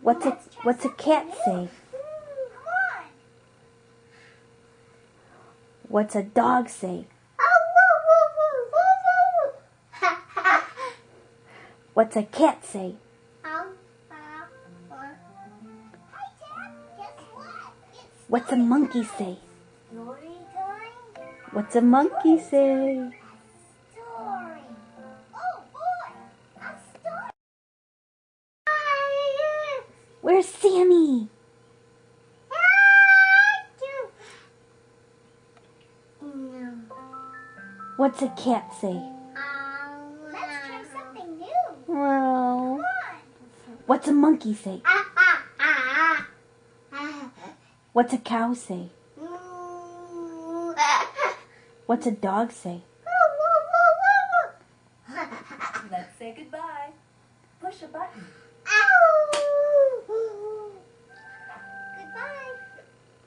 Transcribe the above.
What's a cat say? What's a dog say? What's a cat say? What's a monkey say? What's a monkey say? Where's Sammy? What's a cat say? Let's try something new. Well, what's a monkey say? What's a cow say? What's a dog say? Let's say goodbye. Push a button.